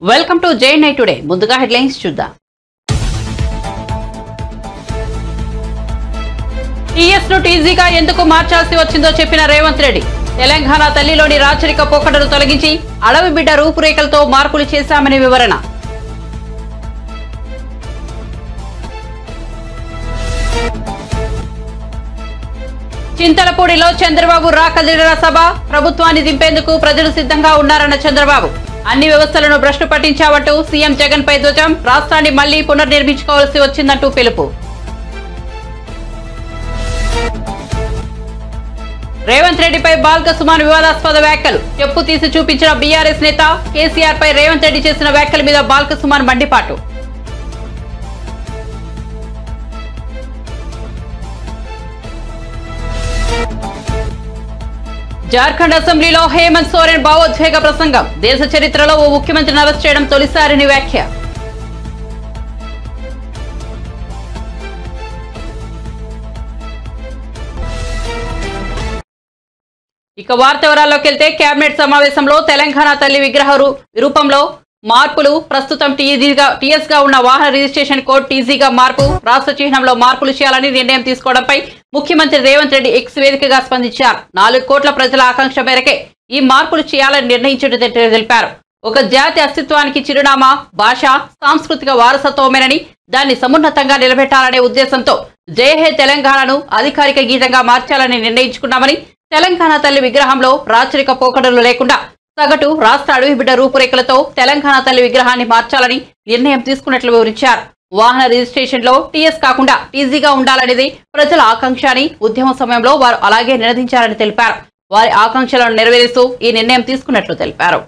Welcome to జై9 today ముందుగా headlines చూద్దాం. TS ను టీజీగా ఎందుకు మార్చాల్సి వచ్చిందో చెప్పిన రేవంత్ రెడ్డి. తెలంగాణ తల్లిలోని రాచరిక పోకడను తొలగించి అడవి బిడ్డ రూపురేఖలతో మార్పులు చేశామని వివరణ. చింతలపూడిలో చంద్రబాబు రాకదిరిన సభ, ప్రభుత్వాన్ని దింపేందుకు ప్రజలు సిద్ధంగా ఉన్నారన్న చంద్రబాబు. అన్ని వ్యవస్థలను భ్రష్టు పట్టించామంటూ సీఎం జగన్ పై ధ్వజం, రాష్ట్రాన్ని మళ్లీ పునర్నిర్మించుకోవాల్సి వచ్చిందంటూ పిలుపు. రేవంత్ రెడ్డిపై బాల్క సుమన్ వివాదాస్పద వ్యాఖ్యలు, చెప్పు తీసి చూపించిన బీఆర్ఎస్ నేత. కేసీఆర్ పై రేవంత్ రెడ్డి చేసిన వ్యాఖ్యల మీద బాల్క సుమన్ మండిపాటు. జార్ఖండ్ అసెంబ్లీలో హేమంత్ సోరెన్ భావోద్వేగ ప్రసంగం, దేశ చరిత్రలో ఓ ముఖ్యమంత్రిని అరెస్ట్ చేయడం తొలిసారిని వ్యాఖ్య. ఇక వార్త వివరాల్లోకి వెళ్తే కేబినెట్ సమావేశంలో తెలంగాణ తల్లి విగ్రహ రూపంలో మార్పులు, ప్రస్తుతం టీఎస్ గా ఉన్న వాహన రిజిస్ట్రేషన్ కోడ్ టీజీగా మార్పు, రాష్ట్ర చిహ్నంలో మార్పులు చేయాలని నిర్ణయం తీసుకోవడంపై ముఖ్యమంత్రి రేవంత్ రెడ్డి ఎక్స్ వేదికగా స్పందించారు. 4 కోట్ల ప్రజల ఆకాంక్ష మేరకే ఈ మార్పులు చేయాలని నిర్ణయించినట్టు తెలిపారు. ఒక జాతి అస్తిత్వానికి చిరునామా భాష, సాంస్కృతిక వారసత్వమేనని, దాన్ని సమున్నతంగా నిలబెట్టాలనే ఉద్దేశంతో జై హే తెలంగాణను అధికారిక గీతంగా మార్చాలని నిర్ణయించుకున్నామని, తెలంగాణ తల్లి విగ్రహంలో రాచరిక పోకడలు లేకుండా సగటు రాష్ట్ర అడవి బిడ్డ రూపురేఖలతో తెలంగాణ తల్లి విగ్రహాన్ని మార్చాలని నిర్ణయం తీసుకున్నట్లు వివరించారు. వాహన రిజిస్ట్రేషన్ లో టీఎస్ కాకుండా టీజీగా ఉండాలనేది ప్రజల ఆకాంక్ష అని, ఉద్యమ సమయంలో వారు అలాగే నినదించారని తెలిపారు. వారి ఆకాంక్షలను నెరవేరుస్తూ ఈ నిర్ణయం తీసుకున్నట్లు తెలిపారు.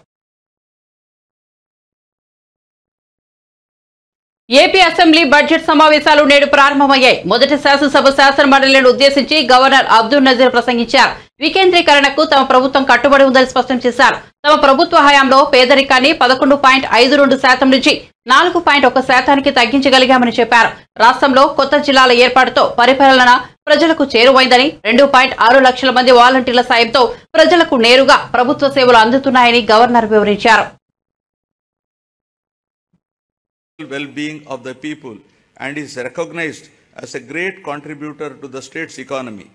ఏపీ అసెంబ్లీ బడ్జెట్ సమావేశాలు నేడు ప్రారంభమయ్యాయి. మొదటి శాసనసభ శాసన మండలిని ఉద్దేశించి గవర్నర్ అబ్దుల్ నజీర్ ప్రసంగించారు. వికేంద్రీకరణకు తమ ప్రభుత్వం కట్టుబడి ఉందని స్పష్టం చేశారు. తమ ప్రభుత్వ హయాంలో పేదరికాన్ని 11.52% నుంచి 4.1% తగ్గించగలిగామని చెప్పారు. రాష్ట్రంలో కొత్త జిల్లాల ఏర్పాటుతో పరిపాలన ప్రజలకు చేరువైందని, 2.6 లక్షల మంది వాలంటీర్ల సాయంతో ప్రజలకు నేరుగా ప్రభుత్వ సేవలు అందుతున్నాయని గవర్నర్ వివరించారు. Well-being of the people and is recognized as a great contributor to the state's economy.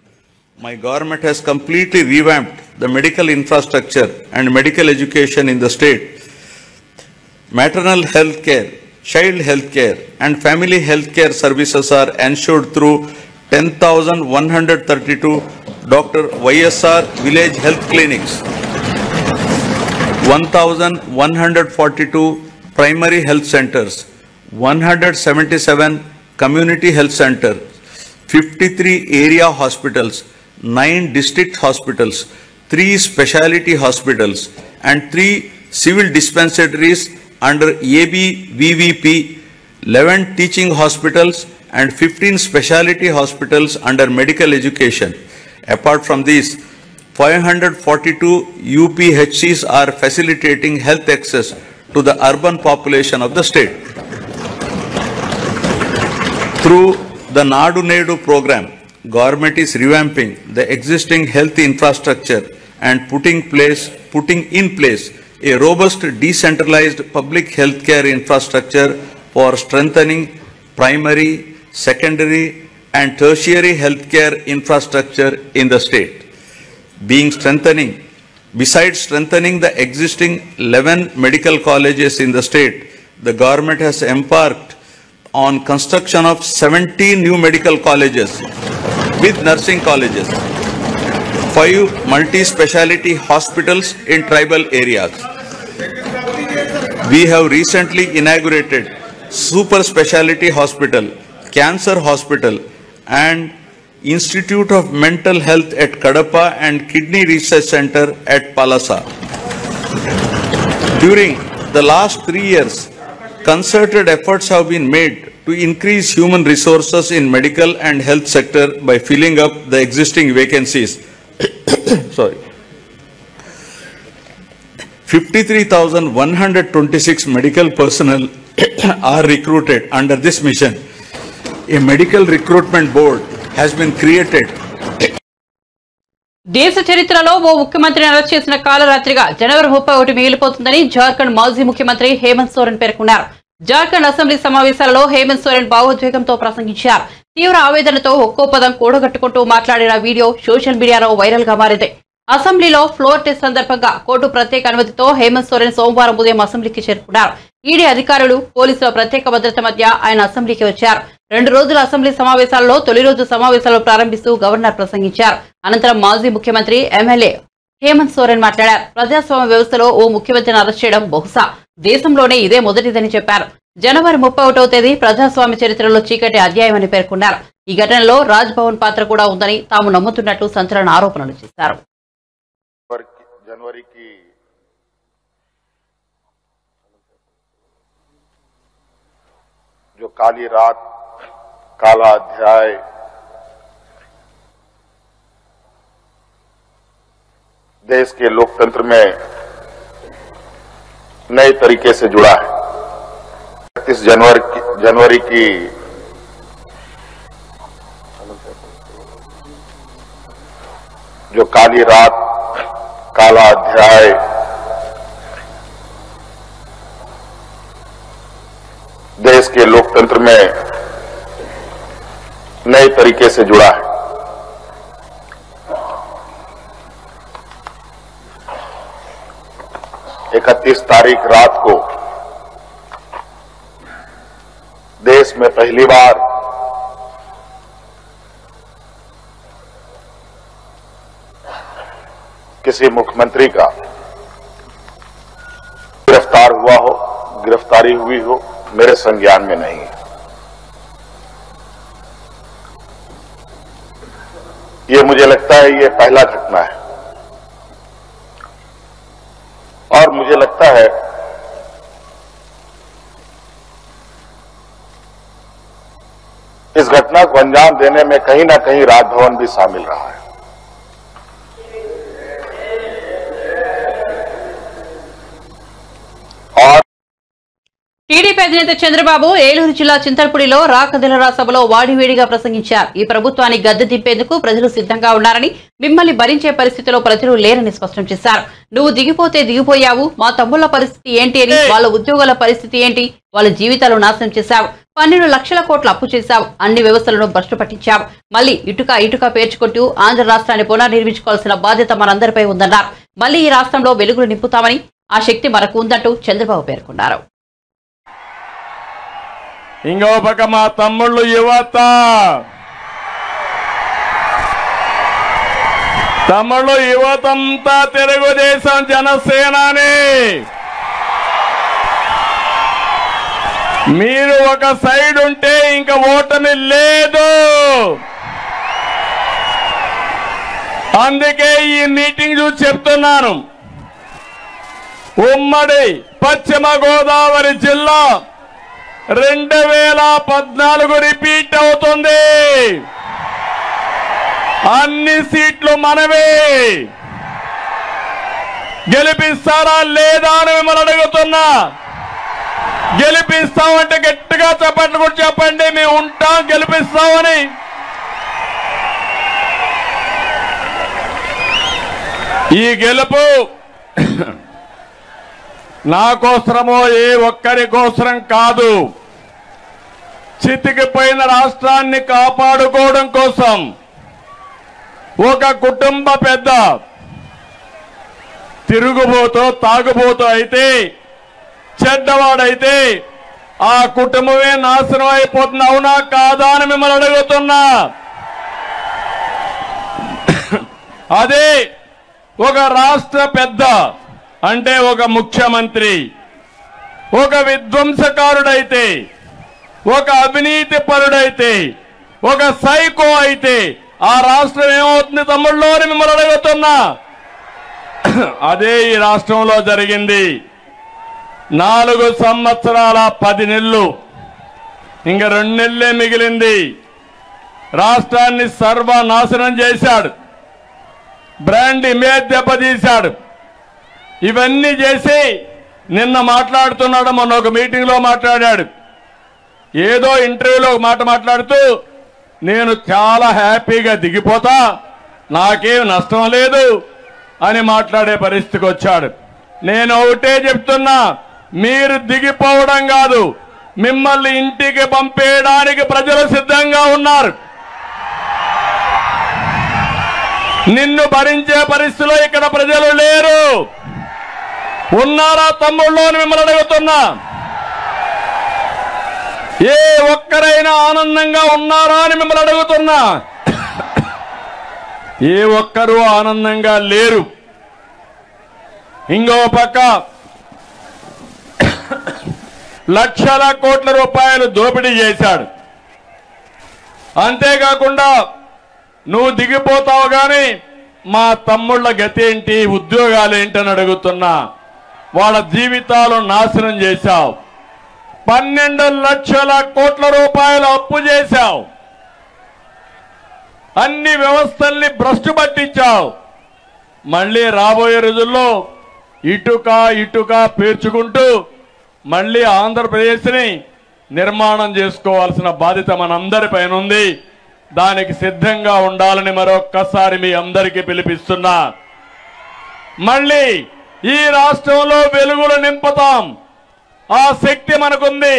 My government has completely revamped the medical infrastructure and medical education in the state. Maternal health care, child health care and family health care services are ensured through 10,132 Dr. YSR village health clinics, 1,142 primary health centers, 177 community health centers, 53 area hospitals, 9 district hospitals, 3 specialty hospitals and 3 civil dispensaries under ABVVP, 11 teaching hospitals and 15 specialty hospitals under medical education. Apart from these, 542 UPHCs are facilitating health access to the urban population of the state. Through the Nadu Nedu program, government is revamping the existing health infrastructure and putting in place a robust decentralized public healthcare infrastructure for strengthening primary, secondary and tertiary healthcare infrastructure in the state. Besides strengthening the existing 11 medical colleges in the state, the government has embarked on construction of 17 new medical colleges with nursing colleges, 5 multi-speciality hospitals in tribal areas. We have recently inaugurated super speciality hospital, cancer hospital and Institute of Mental Health at Kadapa and Kidney Research Center at Palasa. During the last 3 years, concerted efforts have been made to increase human resources in medical and health sector by filling up the existing vacancies. 53,126 medical personnel are recruited under this mission. A medical recruitment board has been created దేశ చరిత్రలో ఓ ముఖ్యమంత్రిని arrest చేసిన కాలరాత్రిగా జనవరి 31 మిగిలిపోతుందని జార్ఖండ్ మాజీ ముఖ్యమంత్రి హేమంత్ సోరెన్ పేర్కొన్నారు. Jharkhand assembly సమావేశాలలో హేమంత్ సోరెన్ భావోద్వేగంతో ప్రసంగించారు. తీవ్ర ఆవేదనతో ఒక్కో పదం కూడగట్టుకుంటూ మాట్లాడిన వీడియో సోషల్ మీడియాలో వైరల్ గా మారింది. అసెంబ్లీలో ఫ్లోర్ టెస్ట్ సందర్భంగా కోర్టు ప్రత్యేక అనుమతితో హేమంత్ సోరెన్ సోమవారం ఉదయం అసెంబ్లీకి చేరుకున్నారు. ఈడీ అధికారులు, పోలీసుల ప్రత్యేక భద్రత మధ్య ఆయన అసెంబ్లీకి వచ్చారు. 2 రోజుల అసెంబ్లీ సమావేశాల్లో తొలి రోజు సమావేశాలు ప్రారంభిస్తూ గవర్నర్ ప్రసంగించారు. అనంతరం మాజీ ముఖ్యమంత్రి ఎమ్మెల్యే హేమంత్ సోరెన్ మాట్లాడారు. ప్రజాస్వామ్య వ్యవస్థలో ఓ ముఖ్యమంత్రిని అరెస్ట్ చేయడం బహుశా దేశంలోనే ఇదే మొదటిదని చెప్పారు. జనవరి 31వ తేదీ ప్రజాస్వామ్య చరిత్రలో చీకటి అధ్యాయమని పేర్కొన్నారు. ఈ ఘటనలో రాజ్ భవన్ పాత్ర కూడా ఉందని తాము నమ్ముతున్నట్లు సంచలన ఆరోపణలు చేశారు. जनवरी की जो काली रात, काला अध्याय देश के लोकतंत्र में नए तरीके से जुड़ा है। 31 जनवरी की जो काली रात, काला अध्याय देश के लोकतंत्र में नए तरीके से जुड़ा है। इकतीस तारीख रात को देश में पहली बार किसी मुख्यमंत्री का गिरफ्तारी हुई हो मेरे संज्ञान में नहीं है। ये मुझे लगता है ये पहला घटना है और मुझे लगता है इस घटना को अंजाम देने में कहीं ना कहीं राजभवन भी शामिल रहा है। టీడీపీ అధినేత చంద్రబాబు ఏలూరు జిల్లా చింతలపూడిలో రాకదిలరా సభలో వాడివేడిగా ప్రసంగించారు. ఈ ప్రభుత్వాన్ని గద్దె దింపేందుకు ప్రజలు సిద్ధంగా ఉన్నారని, మిమ్మల్ని భరించే పరిస్థితిలో ప్రజలు లేరని స్పష్టం చేశారు. నువ్వు దిగిపోతే దిగిపోయావు, మా తమ్ముళ్ల పరిస్థితి ఏంటి అని, వాళ్ళ ఉద్యోగాల పరిస్థితి ఏంటి, వాళ్ళ జీవితాలు నాశనం చేశావు, 12 లక్షల కోట్ల అప్పు చేశావు, అన్ని వ్యవస్థలను భ్రష్టు పట్టించావు, మళ్ళీ ఇటుక పేర్చుకుంటూ ఆంధ్ర రాష్ట్రాన్ని పునర్నిర్మించుకోవాల్సిన బాధ్యత మనందరిపై ఉందన్నారు. మళ్ళీ ఈ రాష్ట్రంలో వెలుగులు నింపుతామని, ఆ శక్తి మనకు ఉందంటూ చంద్రబాబు పేర్కొన్నారు. ఇంకో పక్క మా తమ్ముళ్ళు యువతంతా తెలుగుదేశం జనసేనాని. మీరు ఒక సైడ్ ఉంటే ఇంకా ఓటమి లేదు. అందుకే ఈ మీటింగ్ చూసి చెప్తున్నాను, ఉమ్మడి పశ్చిమ గోదావరి జిల్లా 2014 రిపీట్ అవుతుంది. అన్ని సీట్లు మనమే. గెలిపిస్తారా లేదా అని మిమ్మల్ని అడుగుతున్నా. గెలిపిస్తామంటే గట్టిగా చప్పట్లు కూడా చెప్పండి, మేము ఉంటాం, గెలిపిస్తామని. ఈ గెలుపు నా కోసరమో ఏ ఒక్కరి కోసరం కాదు, చితికిపోయిన రాష్ట్రాన్ని కాపాడుకోవడం కోసం. ఒక కుటుంబ పెద్ద తిరుగుబోతో తాగుబోతో అయితే, చెడ్డవాడైతే ఆ కుటుంబమే నాశనం అయిపోతుంది. అవునా కాదా అని మిమ్మల్ని అడుగుతున్నా. అదే ఒక రాష్ట్ర పెద్ద అంటే ఒక ముఖ్యమంత్రి ఒక విధ్వంసకారుడైతే, ఒక అవినీతి పరుడైతే, ఒక సైకో అయితే ఆ రాష్ట్రం ఏమవుతుంది తమ్ముళ్ళు అని మిమ్మల్ని అడుగుతున్నా. అదే ఈ రాష్ట్రంలో జరిగింది. 4 సంవత్సరాల 10 నెలలు, ఇంకా 2 నెలలే మిగిలింది. రాష్ట్రాన్ని సర్వనాశనం చేశాడు, బ్రాండ్ ఇమేజ్ దెబ్బతీశాడు. ఇవన్నీ చేసి నిన్న మాట్లాడుతున్నాడు, మొన్న ఒక మీటింగ్ లో మాట్లాడాడు. ఏదో ఇంటర్వ్యూలో ఒక మాట మాట్లాడుతూ నేను చాలా హ్యాపీగా దిగిపోతా, నాకేం నష్టం లేదు అని మాట్లాడే పరిస్థితికి వచ్చాడు. నేను ఒకటే చెప్తున్నా, మీరు దిగిపోవడం కాదు, మిమ్మల్ని ఇంటికి పంపేయడానికి ప్రజలు సిద్ధంగా ఉన్నారు. నిన్ను భరించే పరిస్థితిలో ఇక్కడ ప్రజలు లేరు. ఉన్నారా తమ్ముళ్ళు అని మిమ్మల్ని అడుగుతున్నా. ఏ ఒక్కరైనా ఆనందంగా ఉన్నారా అని మిమ్మల్ని అడుగుతున్నా. ఏ ఒక్కరూ ఆనందంగా లేరు. ఇంకో పక్క లక్షల కోట్ల రూపాయలు దోపిడీ చేశాడు. అంతేకాకుండా నువ్వు దిగిపోతావు కానీ మా తమ్ముళ్ళ గతి ఏంటి, ఉద్యోగాలు ఏంటని అడుగుతున్నా. వాళ్ళ జీవితాలు నాశనం చేశావు. 12 లక్షల కోట్ల రూపాయలు అప్పు చేశావు. అన్ని వ్యవస్థల్ని భ్రష్టు పట్టించావు. మళ్ళీ రాబోయే రోజుల్లో ఇటుక పేర్చుకుంటూ మళ్ళీ ఆంధ్రప్రదేశ్ని నిర్మాణం చేసుకోవాల్సిన బాధ్యత మనందరిపైన ఉంది. దానికి సిద్ధంగా ఉండాలని మరొక్కసారి మీ అందరికీ పిలిపిస్తున్నా. మళ్ళీ ఈ రాష్ట్రంలో వెలుగులు నింపుతాం. ఆ శక్తి మనకుంది.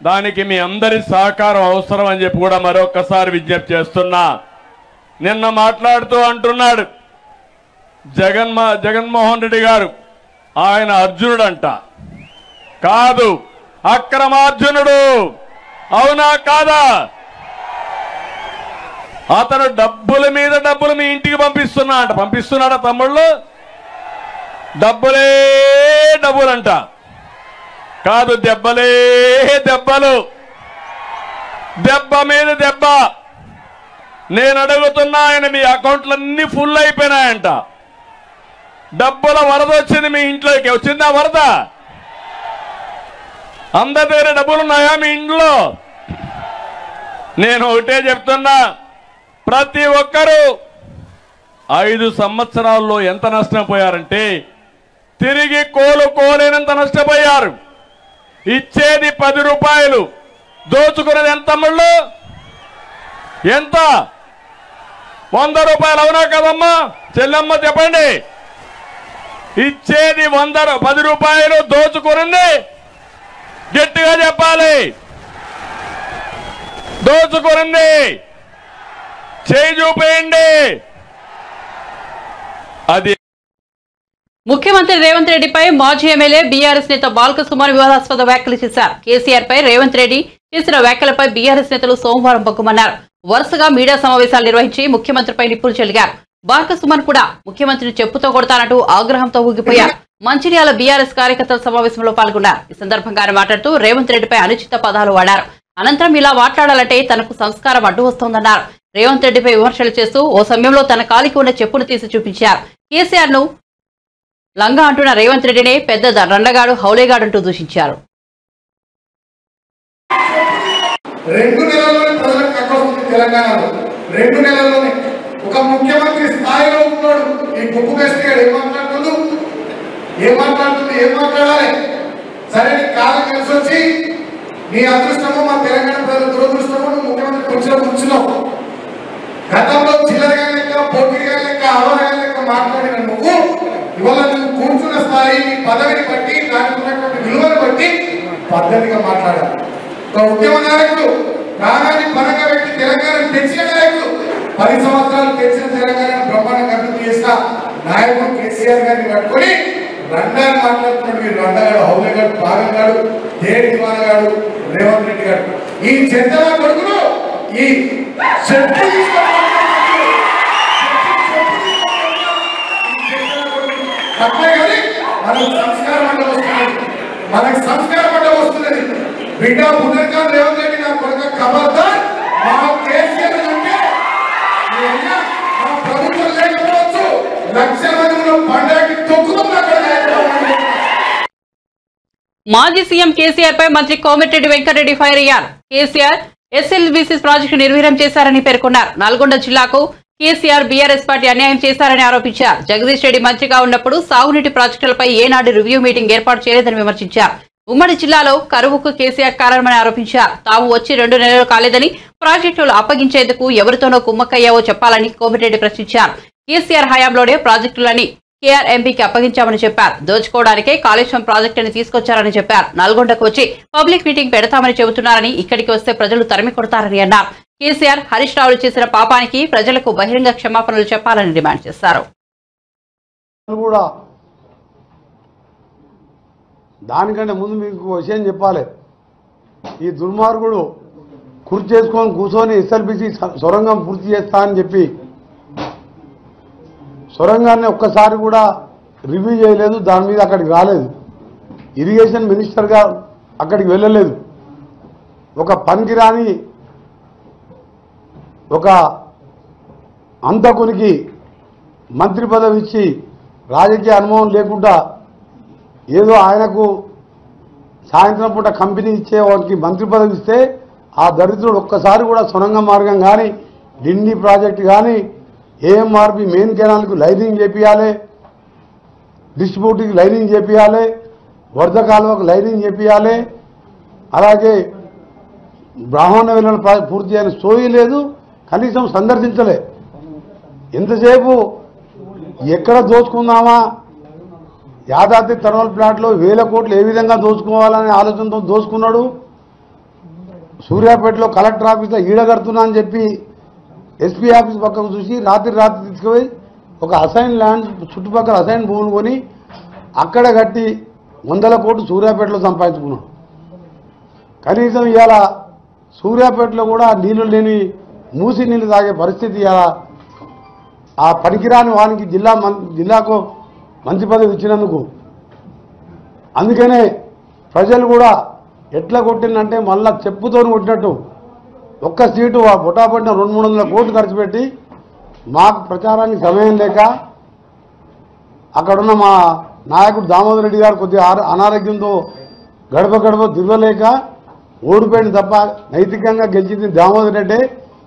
దానికి మీ అందరి సహకారం అవసరం అని చెప్పి కూడా మరొక్కసారి విజ్ఞప్తి చేస్తున్నా. నిన్న మాట్లాడుతూ అంటున్నాడు జగన్మోహన్ రెడ్డి గారు ఆయన అర్జునుడంట. కాదు, అక్రమార్జునుడు. అవునా కాదా? అతను డబ్బుల మీద డబ్బులు మీ ఇంటికి పంపిస్తున్నాడా తమ్ముళ్ళు? డబ్బులే డబ్బులంట. కాదు, దెబ్బలే దెబ్బలు, దెబ్బ మీద దెబ్బ. నేను అడుగుతున్నా, ఆయన మీ అకౌంట్లన్నీ ఫుల్ అయిపోయినాయంట. డబ్బుల వరద వచ్చింది మీ ఇంట్లోకి. వచ్చిందా వరద? అందరి దగ్గర డబ్బులు ఉన్నాయా మీ ఇంట్లో? నేను ఒకటే చెప్తున్నా, ప్రతి ఒక్కరూ 5 సంవత్సరాల్లో ఎంత నష్టపోయారంటే తిరిగి కోలుకోలేనంత నష్టపోయారు. ఇచ్చేది 10 రూపాయలు, దోచుకునేది ఎంత తమ్ముళ్ళు? ఎంత? 100 రూపాయలు. అవునా కదమ్మా చెల్లెమ్మ చెప్పండి? ఇచ్చేది 10 రూపాయలు, దోచుకునింది గట్టిగా చెప్పాలి. దోచుకునింది చేయి చూపేయండి. అది ముఖ్యమంత్రి రేవంత్ రెడ్డిపై మాజీ ఎమ్మెల్యే బీఆర్ఎస్ నేత బాల్కసుమన్ వివాదాస్పద వ్యాఖ్యలు చేశారు. కేసీఆర్ పై రేవంత్ రెడ్డి చేసిన వ్యాఖ్యలపై బీఆర్ఎస్ నేతలు సోమవారం బగ్గుమన్నారు. వరుసగా మీడియా సమావేశాలు నిర్వహించి ముఖ్యమంత్రిపై నిప్పులు చెలిగారు. బాల్కసుమన్ కూడా ముఖ్యమంత్రిని చెప్పుతో కొడతానంటూ ఆగ్రహంతో ఊగిపోయారు. మంచిర్యాల బీఆర్ఎస్ కార్యకర్తల సమావేశంలో పాల్గొన్నారు. ఈ సందర్భంగా ఆయన మాట్లాడుతూ రేవంత్ రెడ్డిపై అనుచిత పదాలు వాడారు. అనంతరం ఇలా మాట్లాడాలంటే తనకు సంస్కారం అడ్డు వస్తోందన్నారు. రేవంత్ రెడ్డిపై విమర్శలు చేస్తూ ఓ సమయంలో తన కాలికి ఉన్న చెప్పును తీసి చూపించారు. కేసీఆర్ ను లంగా అంటున్న రేవంత్ రెడ్డినే పెద్ద రండగాడు, హౌలేగాడంటూ దూషించారు. 2 నెలల్లోనే ప్రజలకు కట్టొస్తుంది తెలంగాణలో. 2 నెలల్లోనే ఒక ముఖ్యమంత్రి స్థాయిలో ఉన్నాడు. ఈ గుప్పు కష్టిగాడు ఏం మాట్లాడాలి? సరే, నీ కాలం కలిసి వచ్చి నీ అదృష్టమో మా తెలంగాణ ప్రజల దురదృష్టమో నువ్వు ముఖ్యమంత్రి కూర్చున్నావు. గతంలో చిల్లరగా లెక్క, పోటీగా లెక్క, అవరగా లెక్క మాట్లాడిన నువ్వు ఇవాళ నువ్వు కూర్చున్న స్థాయి, నీ పదవిని బట్టి, దానికి ఉన్నటువంటి విలువను బట్టి పద్ధతిగా మాట్లాడాలి. ఒక ఉద్యమ నాయకుడు, ప్రాణాన్ని పరంగా పెట్టి తెలంగాణ తెచ్చిన నాయకుడు, 10 సంవత్సరాలు తెచ్చిన తెలంగాణను బ్రహ్మాండంగా అభివృద్ధి చేసిన నాయకుడు కేసీఆర్ గారిని పట్టుకొని రండాన్ని మాట్లాడుతున్నాడు. మీరు రండగాడు, హౌలేగాడు, భాగంగాడు, దేడి దివానగాడు రేవంత్ రెడ్డి గారు. ఈ చెత్తల కొడుకును ఈ అట్లే కానీ మనకు సంస్కారం అంటే వస్తున్నది. బిడ్డ పునర్కాన్ రేవంత్ రెడ్డి నా కొడుకు ఖబర్దార్. మా కేసీఆర్ అంటే మా ప్రభుత్వం లేకపోవచ్చు, లక్షల మంది పండగకి తొక్కుతాం. మాజీ సీఎం కేసీఆర్ పై మంత్రి కోమటిరెడ్డి వెంకటరెడ్డి ఫైర్ అయ్యారు. కేసీఆర్ ఎస్ఎల్బీసీ ప్రాజెక్టు నిర్వీర్యం చేశారని పేర్కొన్నారు. నల్గొండ జిల్లాకు కేసీఆర్ బీఆర్ఎస్ పార్టీ అన్యాయం చేశారని ఆరోపించారు. జగదీష్ రెడ్డి మంత్రిగా ఉన్నప్పుడు సాగునీటి ప్రాజెక్టులపై ఏనాడు రివ్యూ మీటింగ్ ఏర్పాటు చేయలేదని విమర్శించారు. ఉమ్మడి జిల్లాలో కరువుకు కేసీఆర్ కారణమని ఆరోపించారు. తాము వచ్చి 2 నెలలు కాలేదని ప్రాజెక్టులు అప్పగించేందుకు ఎవరితోనో కుమ్మక్కయ్యావో చెప్పాలని కోమిరెడ్డి ప్రశ్నించారు. కేసీఆర్ హయాంలోనే ప్రాజెక్టులని కేఆర్ఎంపీకి అప్పగించామని చెప్పారు. దోచుకోవడానికే కాళేశ్వరం ప్రాజెక్టుని తీసుకొచ్చారని చెప్పారు. నల్గొండకు వచ్చి పబ్లిక్ మీటింగ్ పెడతామని చెబుతున్నారని, ఇక్కడికి వస్తే ప్రజలు తరిమి కొడతారని అన్నారు. కేసీఆర్ హరీష్ రావులు చేసిన పాపానికి ప్రజలకు బహిరంగ క్షమాపణలు చెప్పాలని డిమాండ్ చేశారు. దానికంటే ముందు మీకు విషయం చెప్పాలి. ఈ దుర్మార్గుడు కుర్చీ చేసుకొని కూర్చొని ఎస్ఎల్బిసి సొరంగం పూర్తి చేస్తా అని చెప్పి సొరంగాన్ని ఒక్కసారి కూడా రివ్యూ చేయలేదు. దాని మీద అక్కడికి రాలేదు. ఇరిగేషన్ మినిస్టర్గా అక్కడికి వెళ్ళలేదు. ఒక పనికిరాని ఒక అంతకునికి మంత్రి పదవి ఇచ్చి రాజకీయ అనుభవం లేకుండా ఏదో ఆయనకు సాయంత్రం పూట కంపెనీ ఇచ్చే వారికి మంత్రి పదవి ఇస్తే ఆ దరిద్రుడు ఒక్కసారి కూడా సొరంగ మార్గం కానీ డిండి ప్రాజెక్టు కానీ ఏఎంఆర్పి మెయిన్ కెనాల్కు లైనింగ్ చేపియాలి, డిస్ట్రిబ్యూటర్కి లైనింగ్ చేపియాలి, వరద కాలువకు లైనింగ్ చేపియాలి, అలాగే బ్రాహ్మణ వేలను పూర్తి చేయని సోయి లేదు. కనీసం సందర్శించలే. ఎంతసేపు ఎక్కడ దోచుకుందామా, యాదాద్రి థర్మల్ ప్లాంట్లో 1000 కోట్లు ఏ విధంగా దోచుకోవాలనే ఆలోచనతో దోచుకున్నాడు. సూర్యాపేటలో కలెక్టర్ ఆఫీస్లో ఈడగడుతున్నా అని చెప్పి ఎస్పీ ఆఫీస్ పక్కకు చూసి రాత్రి తీసుకుపోయి ఒక అసైన్ ల్యాండ్ చుట్టుపక్కల అసైన్ భూములు కొని అక్కడ కట్టి 100 కోట్లు సూర్యాపేటలో సంపాదించుకున్నాడు. కనీసం ఇవాళ సూర్యాపేటలో కూడా నీళ్లు లేని మూసి నీళ్లు తాగే పరిస్థితి ఇవాళ ఆ పనికిరాని వానికి జిల్లాకు మంత్రి పదవి ఇచ్చినందుకు. అందుకనే ప్రజలు కూడా ఎట్లా కొట్టిందంటే మళ్ళా చెప్పుతో కొట్టినట్టు ఒక్క సీటు బొటాపట్టిన 200-300 కోట్లు ఖర్చు పెట్టి మాకు ప్రచారానికి సమయం లేక అక్కడున్న మా నాయకుడు దామోదర్ రెడ్డి గారు కొద్దిగా అనారోగ్యంతో గడప తిరగలేక ఓడిపోయింది తప్ప నైతికంగా గెలిచింది దామోదర్ రెడ్డి.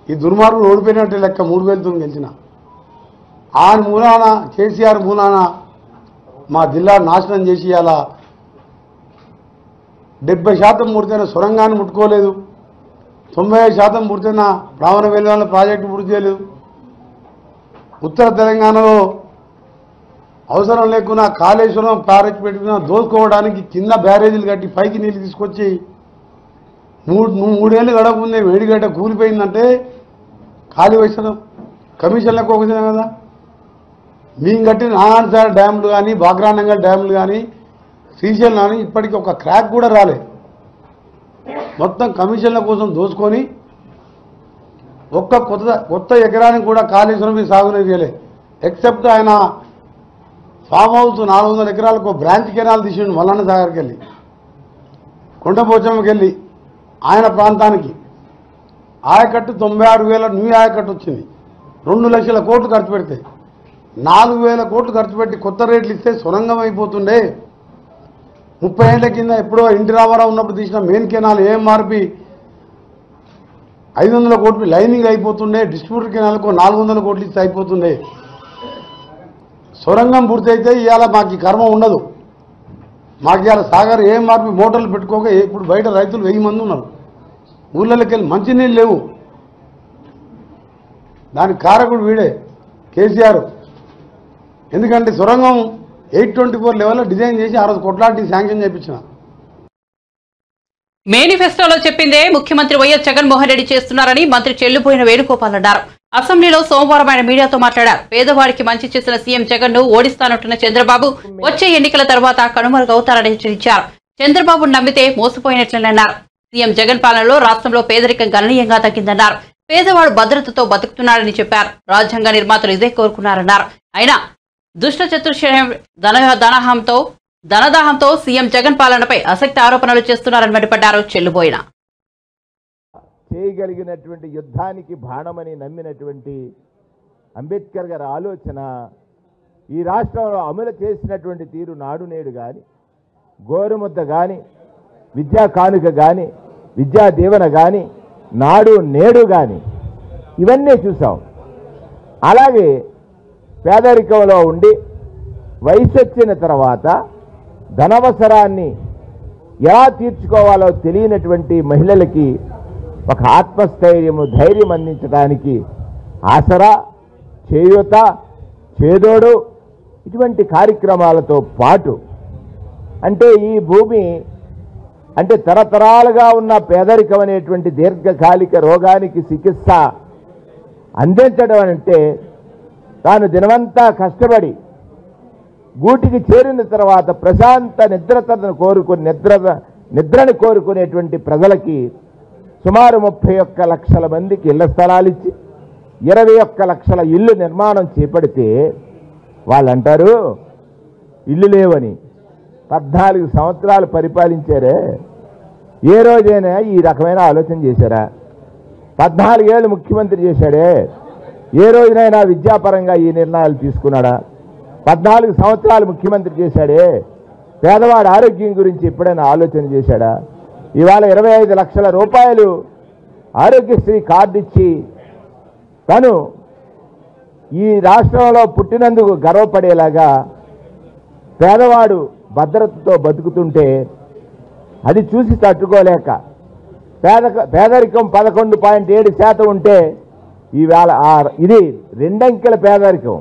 ఈ దుర్మార్గులు ఓడిపోయినట్టే లెక్క 3000తో గెలిచిన. ఆయన మూలాన కేసీఆర్ మూలాన మా జిల్లా నాశనం చేసి అలా 70% పూర్తయిన సొరంగాన్ని ముట్టుకోలేదు, 95% పూర్తయిన బ్రాహ్మణ వేలువల ప్రాజెక్టు పూర్తి చేయలేదు. ఉత్తర తెలంగాణలో అవసరం లేకున్నా కాళేశ్వరం ప్రాజెక్టు పెట్టుకున్న దోచుకోవడానికి కింద బ్యారేజీలు కట్టి పైకి నీళ్ళు తీసుకొచ్చి 3 ఏళ్ళు గడపముందే వేడిగడ్డ కూలిపోయిందంటే ఖాళీ వేసడం కమిషన్లకు ఒకసారి కదా. మేము కట్టిన నారాయణసాగర్ డ్యాములు కానీ బాగ్రానంగల్ డ్యాములు కానీ శ్రీశైలం కానీ ఇప్పటికీ ఒక క్రాక్ కూడా రాలే. మొత్తం కమిషన్ల కోసం దోచుకొని ఒక్క కొత్త ఎకరానికి కూడా కాళేశ్వరం సాగునీరు చేయలే. ఎక్సెప్ట్ ఆయన ఫామ్ హౌస్ 400 ఎకరాలకు బ్రాంచ్ కెనాల్ తీసిండు మల్లన్న సాగర్కి వెళ్ళి, కొండపోచమ్మకి వెళ్ళి ఆయన ప్రాంతానికి. ఆయకట్టు 96,000 న్యూ ఆయకట్టు వచ్చింది. 2 లక్షల కోట్లు ఖర్చు పెడితే 4,000 కోట్లు ఖర్చు పెట్టి కొత్త రేట్లు ఇస్తే సొరంగం అయిపోతుండే. 30 ఏళ్ల కింద ఎప్పుడో ఎన్టీ రామారావు ఉన్నప్పుడు తీసిన మెయిన్ కెనాల్ ఏఎంఆర్పి 500 కోట్లు లైనింగ్ అయిపోతుండే. డిస్ట్రిబ్యూటర్ కెనాల్కు 400 కోట్లు ఇస్తే అయిపోతుండే. సొరంగం పూర్తి అయితే ఇవాళ మాకు కర్మ ఉండదు. మాకు ఇవాళ సాగర్ ఏఎంఆర్పి మోటార్లు పెట్టుకోక ఇప్పుడు బయట రైతులు 1000 మంది ఉన్నారు. ఊళ్ళకి వెళ్ళి మంచినీళ్ళు లేవు. దానికి కారకుడు వీడే కేసీఆర్. ఎందుకంటే సొరంగం 824 లెవెల్లో డిజైన్ చేసి ఆ రోజు కొట్లాడి శాంక్షన్ చేయించిన. మేనిఫెస్టోలో చెప్పిందే ముఖ్యమంత్రి వైఎస్ జగన్మోహన్ రెడ్డి చేస్తున్నారని మంత్రి చెల్లుబోయిన వేణుగోపాల్ అన్నారు. అసెంబ్లీలో సోమవారం ఆయన మీడియాతో మాట్లాడారు. పేదవాడికి మంచి చేసిన సీఎం జగన్ ను ఓడిస్తానంటున్న చంద్రబాబు వచ్చే ఎన్నికల తర్వాత కనుమరుగవుతారని హెచ్చరించారు. చంద్రబాబు నమ్మితే మోసపోయినట్లేనన్నారు. సీఎం జగన్ పాలనలో రాష్ట్రంలో పేదరికం గణనీయంగా తగ్గిందన్నారు. పేదవాడు భద్రతతో బతుకుతున్నాడని చెప్పారు. రాజ్యాంగ నిర్మాతలు ఇదే కోరుకున్నారన్నారు. అయినా దుష్ట చతుర్శయం ధనదాహంతో సీఎం జగన్ పాలనపై ఆసక్తి ఆరోపణలు చేస్తున్నారని మండిపడ్డారు చెల్లుబోయిన. చేయగలిగినటువంటి యుద్ధానికి బాణమని నమ్మినటువంటి అంబేద్కర్ గారి ఆలోచన ఈ రాష్ట్రంలో అమలు చేసినటువంటి తీరు నాడు నేడు కానీ, గోరుముద్ద కానీ, విద్యా కానుక కానీ, విద్యా దీవెన కానీ, నాడు నేడు కానీ ఇవన్నీ చూసాం. అలాగే పేదరికంలో ఉండి వయసు వచ్చిన తర్వాత ధనవసరాన్ని ఎలా తీర్చుకోవాలో తెలియనటువంటి మహిళలకి ఒక ఆత్మస్థైర్యము, ధైర్యం అందించడానికి ఆసరా, చేయూత, చేదోడు ఇటువంటి కార్యక్రమాలతో పాటు అంటే ఈ భూమి అంటే తరతరాలుగా ఉన్న పేదరికం అనేటువంటి దీర్ఘకాలిక రోగానికి చికిత్స అందించడం అంటే తాను దినమంతా కష్టపడి గూటికి చేరిన తర్వాత ప్రశాంత నిద్రని కోరుకునేటువంటి ప్రజలకి సుమారు 31 లక్షల మందికి ఇళ్ల స్థలాలు ఇచ్చి 21 లక్షల ఇల్లు నిర్మాణం చేపడితే వాళ్ళు అంటారు ఇల్లు లేవని. 14 సంవత్సరాలు పరిపాలించారే, ఏ రోజైనా ఈ రకమైన ఆలోచన చేశారా? 14 ఏళ్ళు ముఖ్యమంత్రి చేశాడే, ఏ రోజునైనా విద్యాపరంగా ఈ నిర్ణయాలు తీసుకున్నాడా? 14 సంవత్సరాలు ముఖ్యమంత్రి చేశాడే, పేదవాడి ఆరోగ్యం గురించి ఎప్పుడైనా ఆలోచన చేశాడా? ఇవాళ 25 లక్షల రూపాయలు ఆరోగ్యశ్రీ కార్డు ఇచ్చి తను ఈ రాష్ట్రంలో పుట్టినందుకు గర్వపడేలాగా పేదవాడు భద్రతతో బతుకుతుంటే అది చూసి తట్టుకోలేక పేదరికం 11.7% ఉంటే ఈవేళ ఇది 2 అంకెల పేదరికం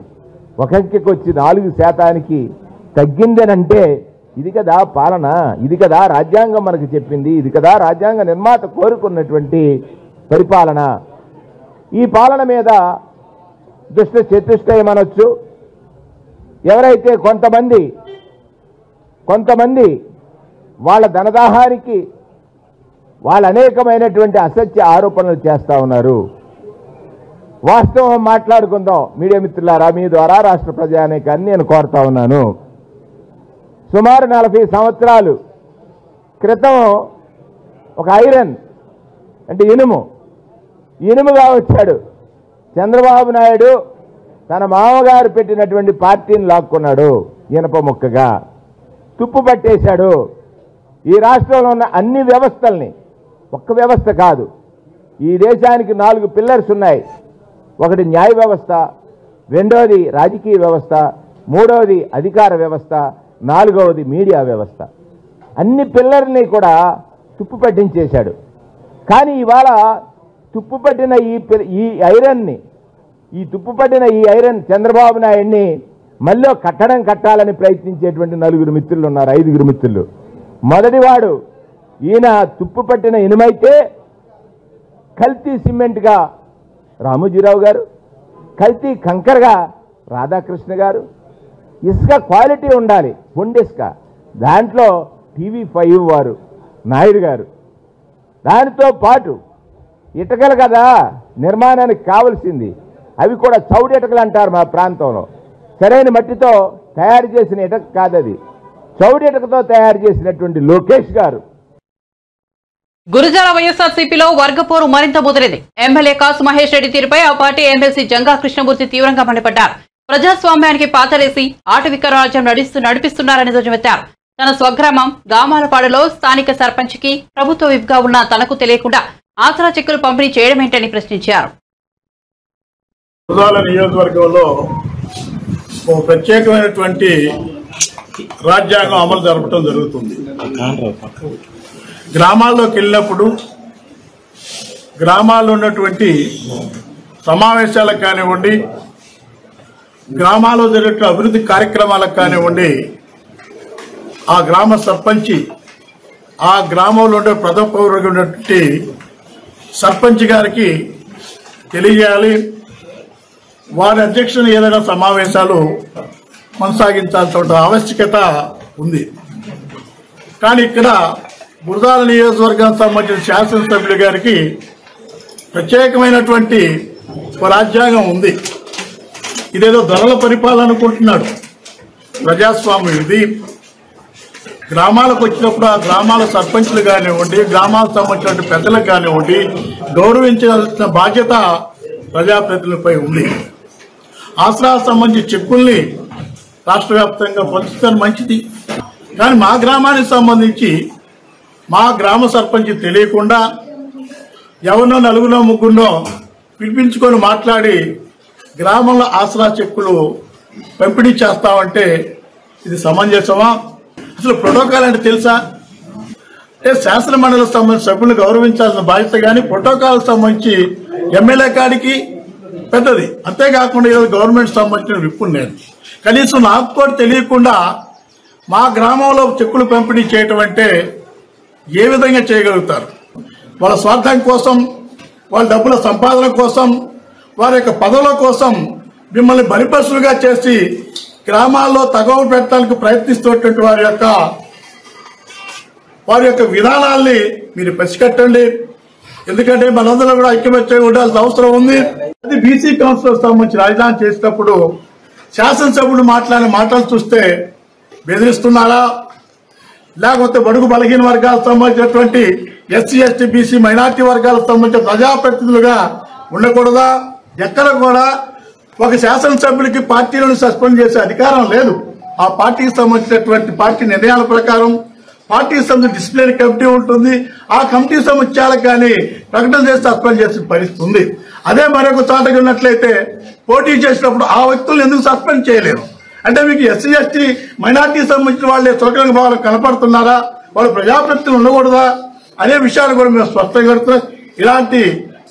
1 అంకెకి వచ్చి 4% తగ్గిందనంటే ఇది కదా పాలన, ఇది కదా రాజ్యాంగం మనకు చెప్పింది, ఇది కదా రాజ్యాంగ నిర్మాత కోరుకున్నటువంటి పరిపాలన. ఈ పాలన మీద దుష్ట చతుష్టయం అనొచ్చు. ఎవరైతే కొంతమంది వాళ్ళ ధనదాహానికి వాళ్ళు అనేకమైనటువంటి అసత్య ఆరోపణలు చేస్తూ ఉన్నారు. వాస్తవం మాట్లాడుకుందాం మీడియా మిత్రులారా, మీ ద్వారా రాష్ట్ర ప్రజానీకాన్ని నేను కోరుతా ఉన్నాను. సుమారు 40 సంవత్సరాలు క్రితం ఒక ఐరన్ అంటే ఇనుముగా వచ్చాడు చంద్రబాబు నాయుడు. తన మామగారు పెట్టినటువంటి పార్టీని లాక్కున్నాడు, ఇనప ముక్కగా తుప్పు పట్టేశాడు. ఈ రాష్ట్రంలో ఉన్న అన్ని వ్యవస్థల్ని, ఒక్క వ్యవస్థ కాదు, ఈ దేశానికి 4 పిల్లర్స్ ఉన్నాయి. ఒకటి న్యాయ వ్యవస్థ, రెండోది రాజకీయ వ్యవస్థ, మూడవది అధికార వ్యవస్థ, 4వది మీడియా వ్యవస్థ. అన్ని పిల్లర్ని కూడా తుప్పు పట్టించేశాడు. కానీ ఇవాళ తుప్పుపట్టిన ఈ ఐరన్ చంద్రబాబు నాయుడిని మళ్ళీ కట్టాలని ప్రయత్నించేటువంటి 4 మిత్రులు ఉన్నారు, 5 మిత్రులు. మొదటివాడు ఈయన తుప్పుపట్టిన ఇనుమైతే కల్తీ సిమెంట్గా రామోజీరావు గారు, కల్తీ కంకరగా రాధాకృష్ణ గారు. ఇసుక క్వాలిటీ ఉండాలి, పొండిసుక, దాంట్లో TV5 వారు నాయుడు గారు. దానితో పాటు ఇటుకలు కదా నిర్మాణానికి కావలసింది, అవి కూడా చౌడు ఇటుకలు అంటారు మా ప్రాంతంలో. సరైన మట్టితో తయారు చేసిన ఇటుక కాదది, చౌడు ఇటుకతో తయారు చేసినటువంటి లోకేష్ గారు. గురుజాల వైఎస్ఆర్సీపీలో వర్గపోరు మరింత ముదిరింది. ఎమ్మెల్యే కాసు మహేష్ రెడ్డి తీరుపై ఆ పార్టీ ఎమ్మెల్సీ జంగా కృష్ణమూర్తి తీవ్రంగా మండిపడ్డారు. ప్రజాస్వామ్యానికి పాతరేసి ఆటవిక రాజ్యం నడిపిస్తున్నారని ధ్వజమెత్తారు. తన స్వగ్రామం గామాలపాడులో స్థానిక సర్పంచ్కి ప్రభుత్వ విప్గా ఉన్న తనకు తెలియకుండా ఆసరా చెక్కులు పంపిణీ చేయడమేంటని ప్రశ్నించారు. గురుజాల నియోజకవర్గంలో ఒక ప్రత్యేకమైనటువంటి రాజ్యాంగం అమలు జరపడం జరుగుతుంది. గ్రామాల్లోకి వెళ్ళినప్పుడు గ్రామాల్లో ఉన్నటువంటి సమావేశాలకు కానివ్వండి, గ్రామాల్లో జరిగే అభివృద్ధి కార్యక్రమాలకు కానివ్వండి, ఆ గ్రామ సర్పంచి, ఆ గ్రామంలో ఉండే ప్రథమ పౌరుడిగా ఉన్నటువంటి సర్పంచ్ గారికి తెలియజేయాలి. వారి అధ్యక్షతన ఏదైనా సమావేశాలు కొనసాగించాల్సిన ఆవశ్యకత ఉంది. కానీ ఇక్కడ గురుజాల నియోజకవర్గానికి సంబంధించిన శాసనసభ్యుల గారికి ప్రత్యేకమైనటువంటి ఒక రాజ్యాంగం ఉంది. ఇదేదో ధరల పరిపాలన అనుకుంటున్నాడు. ప్రజాస్వామ్యం ఇది. గ్రామాలకు వచ్చినప్పుడు ఆ గ్రామాల సర్పంచ్లు కానివ్వండి, గ్రామాలకు సంబంధించిన పెద్దలకు కానివ్వండి, గౌరవించాల్సిన బాధ్యత ప్రజాప్రతినిధులపై ఉంది. ఆసరా సంబంధించి చెక్కుల్ని రాష్ట్ర వ్యాప్తంగా పంచుతాను మంచిది. కానీ మా గ్రామానికి సంబంధించి మా గ్రామ సర్పంచ్ తెలియకుండా ఎవరినో 4 3 పిలిపించుకొని మాట్లాడి గ్రామంలో ఆసరా చెక్కులు పంపిణీ చేస్తామంటే ఇది సమంజసమా? అసలు ప్రోటోకాల్ అంటే తెలుసా? శాసన మండలికి సంబంధించి సభ్యులను గౌరవించాల్సిన బాధ్యత కానీ ప్రోటోకాల్ సంబంధించి ఎమ్మెల్యే కాడికి పెద్దది. అంతేకాకుండా ఈరోజు గవర్నమెంట్ సంబంధించిన విప్పు నేను కనీసం నాకు కూడా తెలియకుండా మా గ్రామంలో చెక్కులు పంపిణీ చేయటం అంటే ఏ విధంగా చేయగలుగుతారు? వాళ్ళ స్వార్థం కోసం, వాళ్ళ డబ్బుల సంపాదన కోసం, వారి యొక్క పదవుల కోసం మిమ్మల్ని బలిపశులుగా చేసి గ్రామాల్లో తగవు పెట్టడానికి ప్రయత్నిస్తున్నటువంటి వారి యొక్క విధానాల్ని మీరు పసికట్టండి. ఎందుకంటే మనందరం కూడా ఐక్యమత్యంగా ఉండాల్సిన అవసరం ఉంది. అది బీసీ కౌన్సిల్ సంబంధించి రాజధాని చేసేటప్పుడు శాసనసభ్యులు మాట్లాడిన మాటలు చూస్తే బెదిరిస్తున్నారా, లేకపోతే బడుగు బలహీన వర్గాలకు సంబంధించినటువంటి ఎస్సీ ఎస్టీ బీసీ మైనార్టీ వర్గాలకు సంబంధించిన ప్రజాప్రతినిధులుగా ఉండకూడదా? ఎక్కడ కూడా ఒక శాసనసభ్యులకి పార్టీలను సస్పెండ్ చేసే అధికారం లేదు. ఆ పార్టీకి సంబంధించినటువంటి పార్టీ నిర్ణయాల ప్రకారం పార్టీకి సంబంధించిన డిసిప్లినరీ కమిటీ ఉంటుంది. ఆ కమిటీ సముచ్చాలకు కానీ ప్రకటన చేసి సస్పెండ్ చేసే పరిస్థితి ఉంది. అదే మరొక చోటకి ఉన్నట్లయితే పోటీ చేసినప్పుడు ఆ వ్యక్తులను ఎందుకు సస్పెండ్ చేయలేరు? అంటే మీకు ఎస్సీ ఎస్టీ మైనార్టీకి సంబంధించిన వాళ్ళే చులకన భావాలు కనపడుతున్నారా? వాళ్ళు ప్రజాప్రతినిధులు ఉండకూడదా అనే విషయాలు కూడా మేము స్పష్టంగా కడుతున్నాం. ఇలాంటి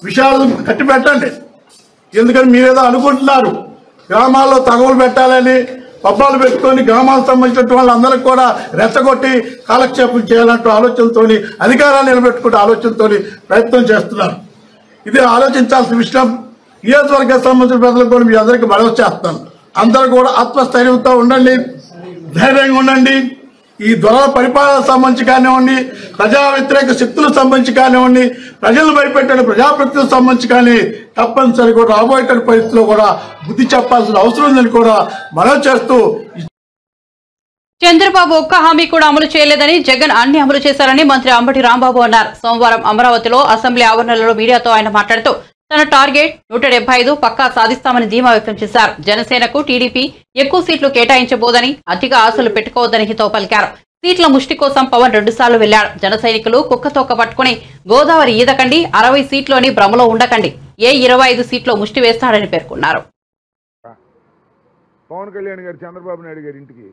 విషయాలను కట్టి పెట్టండి. ఎందుకని మీరేదో అనుకుంటున్నారు గ్రామాల్లో తగవులు పెట్టాలని, పబ్బాలు పెట్టుకొని గ్రామాలకు సంబంధించిన వాళ్ళందరికీ కూడా రెచ్చగొట్టి కాలక్షేపం చేయాలంటూ ఆలోచనతో, అధికారాలు నిలబెట్టుకుంటే ఆలోచనతో ప్రయత్నం చేస్తున్నారు. ఇది ఆలోచించాల్సిన విషయం. నియోజకవర్గానికి సంబంధించిన ప్రజలకు కూడా మీ అందరికీ మనవి చేస్తాను. అందరూ కూడా ఆత్మస్థైర్యంతో ఉండండి, ధైర్యంగా ఉండండి. ఈ దొరల పరిపాలన సంబంధించి కానివ్వండి, ప్రజా వ్యతిరేక శక్తులకు సంబంధించి కానివ్వండి, ప్రజలు భయపెట్టే ప్రజాప్రతినిధులకు సంబంధించి కానీ తప్పనిసరి కూడా రాబోయే పరిస్థితుల్లో కూడా బుద్ధి చెప్పాల్సిన అవసరం ఉందని కూడా మనం చేస్తూ, చంద్రబాబు ఒక్క హామీ కూడా అమలు చేయలేదని, జగన్ అన్ని అమలు చేశారని మంత్రి అంబటి రాంబాబు అన్నారు. సోమవారం అమరావతిలో అసెంబ్లీ ఆవరణలో మీడియాతో ఆయన మాట్లాడుతూ తన టార్గెట్ 175 పక్కా సాధిస్తామని ధీమా వ్యక్తం చేశారు. జనసేనకు టీడీపీ ఎక్కువ సీట్లు కేటాయించబోదని, అతిగా ఆశలు పెట్టుకోవద్దని హితవు పలికారు. సీట్ల ముష్టి కోసం పవన్ 2 సార్లు వెళ్లారు. జన సైనికులు కుక్కతోక పట్టుకుని గోదావరి ఈదకండి, 60 సీట్లోని భ్రమలో ఉండకండి, 25 సీట్లో ముష్టి వేస్తాడని పేర్కొన్నారు. పవన్ కళ్యాణ్ గారు చంద్రబాబు నాయుడు గారి ఇంటికి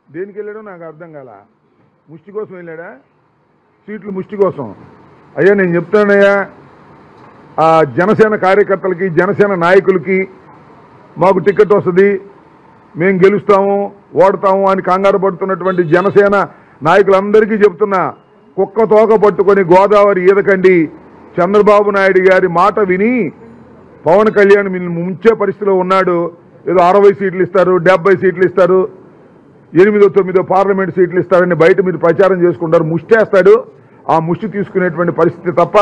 దేనికి వెళ్ళాడో నాకు అర్థం కాల. ముష్టి కోసం వెళ్ళాడా? సీట్లు ముష్టి కోసం? అయ్యా నేను చెప్తానయ్యా, ఆ జనసేన కార్యకర్తలకి, జనసేన నాయకులకి మాకు టికెట్ వస్తుంది, మేము గెలుస్తాము, ఓడతాము అని కంగారు పడుతున్నటువంటి జనసేన నాయకులందరికీ చెప్తున్నా, కుక్క తోక పట్టుకొని గోదావరి ఈదకండి. చంద్రబాబు నాయుడు గారి మాట విని పవన్ కళ్యాణ్ ముంచే పరిస్థితిలో ఉన్నాడు. ఏదో 60 సీట్లు ఇస్తారు, 70 సీట్లు ఇస్తారు, 8, 9 పార్లమెంట్ సీట్లు ఇస్తారని బయట మీరు ప్రచారం చేసుకుంటారు. ముష్టేస్తాడు. ఆ ముష్టి తీసుకునేటువంటి పరిస్థితి తప్ప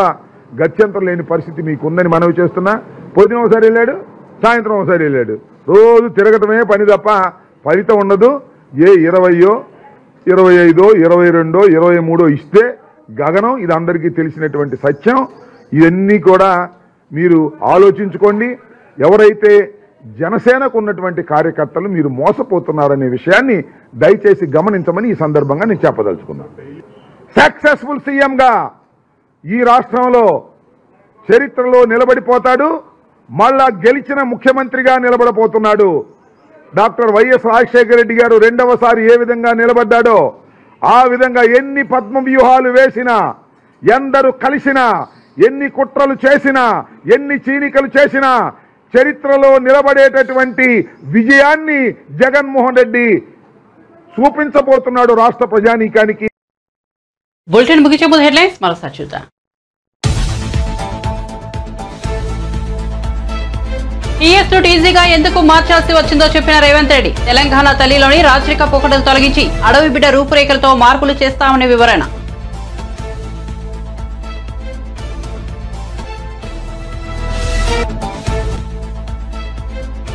గత్యంతరం లేని పరిస్థితి మీకుందని మనవి చేస్తున్నా. పొద్దున ఒకసారి వెళ్ళాడు, సాయంత్రం ఒకసారి వెళ్ళాడు. రోజు తిరగటమే పని తప్ప ఫలితం ఉండదు. ఏ 20, 25, 22, 23 ఇస్తే గగనం. ఇది అందరికీ తెలిసినటువంటి సత్యం. ఇవన్నీ కూడా మీరు ఆలోచించుకోండి. ఎవరైతే జనసేనకు ఉన్నటువంటి కార్యకర్తలు మీరు మోసపోతున్నారనే విషయాన్ని దయచేసి గమనించమని ఈ సందర్భంగా నేను చెప్పదలుచుకున్నాను. సక్సెస్ఫుల్ సీఎంగా ఈ రాష్ట్రంలో చరిత్రలో నిలబడిపోతాడు. మళ్ళా గెలిచిన ముఖ్యమంత్రిగా నిలబడబోతున్నాడు. డాక్టర్ వైఎస్ రాజశేఖర రెడ్డి గారు 2వసారి ఏ విధంగా నిలబడ్డాడో ఆ విధంగా ఎన్ని పద్మ వ్యూహాలు వేసినా, ఎందరూ కలిసినా, ఎన్ని కుట్రలు చేసినా, ఎన్ని చీనికలు చేసినా చరిత్రలో నిలబడేటటువంటి విజయాన్ని జగన్మోహన్ రెడ్డి చూపించబోతున్నాడు రాష్ట్ర ప్రజానీకానికి. బులెటిన్ ముగించే ముందు హెడ్లైన్స్ మరోసారి చూద్దాం. టీఎస్ ను టీజీగా ఎందుకు మార్చాల్సి వచ్చిందో చెప్పిన రేవంత్ రెడ్డి. తెలంగాణ తల్లిలోని రాజరిక పోకడలు తొలగించి అడవి బిడ్డ రూపురేఖలతో మార్పులు చేస్తామని వివరణ.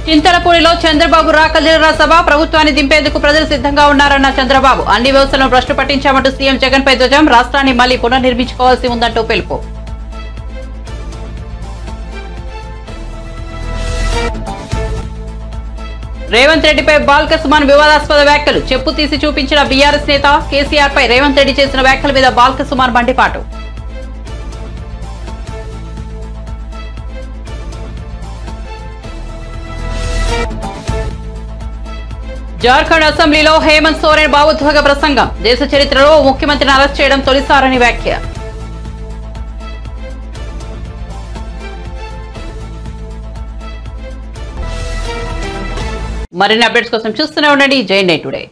చింతలపూడిలో చంద్రబాబు రాకలిరా సభ. ప్రభుత్వాన్ని దింపేందుకు ప్రజలు సిద్ధంగా ఉన్నారన్న చంద్రబాబు. అన్ని వ్యవస్థలను భ్రష్టు పట్టించామంటూ సీఎం జగన్ పై ధ్వజం. రాష్ట్రాన్ని మళ్లీ పునర్నిర్మించుకోవాల్సి ఉందంటూ పిలుపు. రేవంత్ రెడ్డిపై బాల్క సుమన్ వివాదాస్పద వ్యాఖ్యలు. చెప్పు తీసి చూపించిన బీఆర్ఎస్ నేత. కేసీఆర్ పై రేవంత్ రెడ్డి చేసిన వ్యాఖ్యల మీద బాల్క సుమన్ మండిపాటు. జార్ఖండ్ అసెంబ్లీలో హేమంత్ సోరెన్ భావోద్వేగ ప్రసంగం. దేశ చరిత్రలో ముఖ్యమంత్రిని అరెస్ట్ చేయడం తొలిసారని వ్యాఖ్య. మరిన్ని అప్డేట్స్ కోసం చూస్తూనే ఉండండి జై నైట్ టుడే.